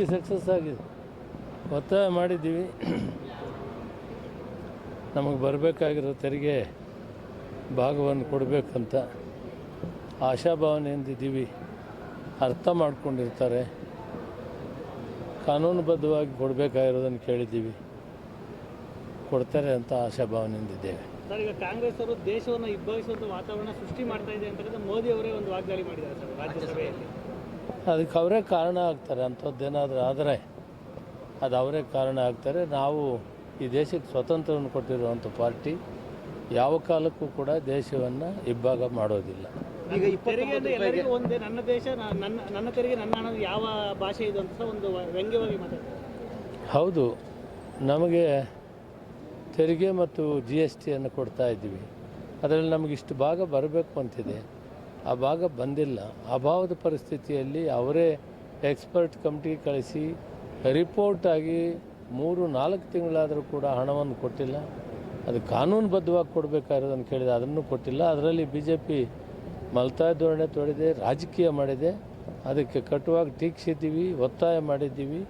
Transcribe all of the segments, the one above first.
Success ಆಗಿದೆ. ಒತ್ತಾಯ ಮಾಡಿದ್ದೀವಿ, ನಮಗೆ ಬರಬೇಕಾಗಿರೋ ತೆರಿಗೆ ಭಾಗವನ್ನು ಕೊಡಬೇಕಂತ ಆಶಾಭಾವನೆಯಿಂದಿದ್ದೀವಿ. ಅರ್ಥ ಮಾಡ್ಕೊಂಡಿರ್ತಾರೆ, ಕಾನೂನುಬದ್ಧವಾಗಿ ಕೊಡಬೇಕಾಗಿರೋದನ್ನು ಕೇಳಿದ್ದೀವಿ, ಕೊಡ್ತಾರೆ ಅಂತ ಆಶಾಭಾವನೆಯಿಂದಿದ್ದೇವೆ. ಸರ್, ಈಗ ಕಾಂಗ್ರೆಸ್ ಅವರು ದೇಶವನ್ನು ಇಬ್ಬರಿಸುವಂಥ ವಾತಾವರಣ ಸೃಷ್ಟಿ ಮಾಡ್ತಾ ಇದೆ ಅಂತ ಮೋದಿ ಅವರೇ ಒಂದು ವಾಗ್ದಾಳಿ ಮಾಡಿದ್ದಾರೆ ಸರ್ ರಾಜ್ಯಸಭೆಯಲ್ಲಿ. ಅದಕ್ಕೆ ಅವರೇ ಕಾರಣ ಆಗ್ತಾರೆ. ಅಂಥದ್ದೇನಾದರೂ ಆದರೆ ಅದು ಅವರೇ ಕಾರಣ ಆಗ್ತಾರೆ. ನಾವು ಈ ದೇಶಕ್ಕೆ ಸ್ವಾತಂತ್ರ್ಯವನ್ನು ಕೊಟ್ಟಿರುವಂಥ ಪಾರ್ಟಿ ಯಾವ ಕಾಲಕ್ಕೂ ಕೂಡ ದೇಶವನ್ನು ಇಬ್ಬಾಗ ಮಾಡೋದಿಲ್ಲ. ಈಗ ಎಲ್ಲರಿಗೂ ಒಂದೇ ನನ್ನ ದೇಶ ನನ್ನ ತೆರಿಗೆ ನನ್ನ ಹಣ ಯಾವ ಭಾಷೆ ಇದು ಅಂತ ಒಂದು ವ್ಯಂಗ್ಯವಾಗಿ ಮಾತಾಡ್ತಾರೆ. ಹೌದು, ನಮಗೆ ತೆರಿಗೆ ಮತ್ತು GST ಕೊಡ್ತಾ ಇದ್ದೀವಿ. ಅದರಲ್ಲಿ ನಮಗಿಷ್ಟು ಭಾಗ ಬರಬೇಕು ಅಂತಿದೆ, ಆ ಭಾಗ ಬಂದಿಲ್ಲ. ಅಭಾವದ ಪರಿಸ್ಥಿತಿಯಲ್ಲಿ ಅವರೇ ಎಕ್ಸ್ಪರ್ಟ್ ಕಮಿಟಿಗೆ ಕಳಿಸಿ ರಿಪೋರ್ಟ್ ಆಗಿ 3-4 ತಿಂಗಳಾದರೂ ಕೂಡ ಹಣವನ್ನು ಕೊಟ್ಟಿಲ್ಲ. ಅದು ಕಾನೂನುಬದ್ಧವಾಗಿ ಕೊಡಬೇಕಾಗಿರೋದನ್ನು ಕೇಳಿದೆ, ಅದನ್ನು ಕೊಟ್ಟಿಲ್ಲ. ಅದರಲ್ಲಿ BJP ಮಲ್ತಾಯ ಧೋರಣೆ ತೊಡೆದೆ, ರಾಜಕೀಯ ಮಾಡಿದೆ. ಅದಕ್ಕೆ ಕಟುವಾಗಿ ಟೀಕಿಸಿದ್ದೀವಿ, ಒತ್ತಾಯ ಮಾಡಿದ್ದೀವಿ,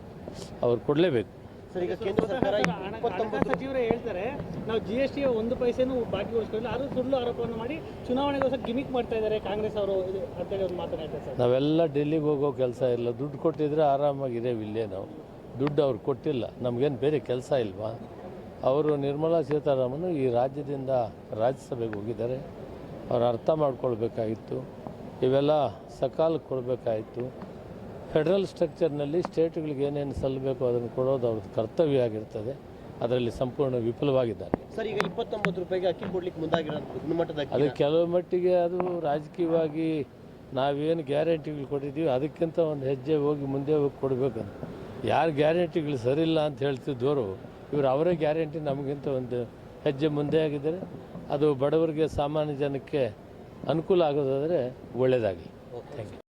ಅವ್ರು ಕೊಡಲೇಬೇಕು. ಸರ್, ಈಗ ಕೇಂದ್ರ ಸರ್ಕಾರ ಹಣಕಾಸು ಸಚಿವರೇ ಹೇಳ್ತಾರೆ ನಾವು GST 1 ಪೈಸೆನೂ ಬಾಕಿ ಉಳಿಸ್ಕೊಳ್ಳಿಲ್ಲ, ಅದು ಸುಳ್ಳು ಆರೋಪವನ್ನು ಮಾಡಿ ಚುನಾವಣೆಗೋಸ್ಕರ ಗಿಮಿಕ್ ಮಾಡ್ತಾ ಇದ್ದಾರೆ ಕಾಂಗ್ರೆಸ್ ಅವರು ಅಂತೇಳಿ ಒಂದು ಮಾತನಾಡ್ತಾರೆ ಸರ್. ನಾವೆಲ್ಲ ಡೆಲ್ಲಿಗೆ ಹೋಗೋ ಕೆಲಸ ಇಲ್ಲ. ದುಡ್ಡು ಕೊಟ್ಟಿದ್ರೆ ಆರಾಮಾಗಿದ್ದೇವೆ ಇಲ್ಲೇ. ನಾವು ದುಡ್ಡು ಅವ್ರು ಕೊಟ್ಟಿಲ್ಲ, ನಮಗೇನು ಬೇರೆ ಕೆಲಸ ಇಲ್ವಾ? ಅವರು ನಿರ್ಮಲಾ ಸೀತಾರಾಮನ್ ಈ ರಾಜ್ಯದಿಂದ ರಾಜ್ಯಸಭೆಗೆ ಹೋಗಿದ್ದಾರೆ. ಅವ್ರು ಅರ್ಥ ಮಾಡ್ಕೊಳ್ಬೇಕಾಗಿತ್ತು, ಇವೆಲ್ಲ ಸಕಾಲಕ್ಕೆ ಕೊಡಬೇಕಾಗಿತ್ತು. ಫೆಡರಲ್ ಸ್ಟ್ರಕ್ಚರ್ನಲ್ಲಿ ಸ್ಟೇಟ್ಗಳಿಗೆ ಏನೇನು ಸಲ್ಲಬೇಕು ಅದನ್ನು ಕೊಡೋದು ಅವ್ರದ್ದು ಕರ್ತವ್ಯ ಆಗಿರ್ತದೆ. ಅದರಲ್ಲಿ ಸಂಪೂರ್ಣ ವಿಫಲವಾಗಿದ್ದಾರೆ. ಸರ್, ಈಗ 29 ರೂಪಾಯಿಗೆ ಅಕ್ಕಿ ಕೊಡ್ಲಿಕ್ಕೆ ಮುಂದಾಗಿರೋದು ಗುಣಮಟ್ಟದ ಅಕ್ಕಿ. ಅದು ಕೆಲವು ಮಟ್ಟಿಗೆ ಅದು ರಾಜಕೀಯವಾಗಿ ನಾವೇನು ಗ್ಯಾರಂಟಿಗಳು ಕೊಟ್ಟಿದ್ದೀವಿ ಅದಕ್ಕಿಂತ ಒಂದು ಹೆಜ್ಜೆ ಹೋಗಿ ಮುಂದೆ ಹೋಗಿ ಕೊಡಬೇಕಂತ. ಯಾರು ಗ್ಯಾರಂಟಿಗಳು ಸರಿಯಿಲ್ಲ ಅಂತ ಹೇಳ್ತಿದ್ದವರು ಇವರು ಅವರೇ ಗ್ಯಾರಂಟಿ ನಮಗಿಂತ ಒಂದು ಹೆಜ್ಜೆ ಮುಂದೆ ಆಗಿದ್ದಾರೆ. ಅದು ಬಡವರಿಗೆ, ಸಾಮಾನ್ಯ ಜನಕ್ಕೆ ಅನುಕೂಲ ಆಗೋದಾದರೆ ಒಳ್ಳೆಯದಾಗಲಿ. Thank you.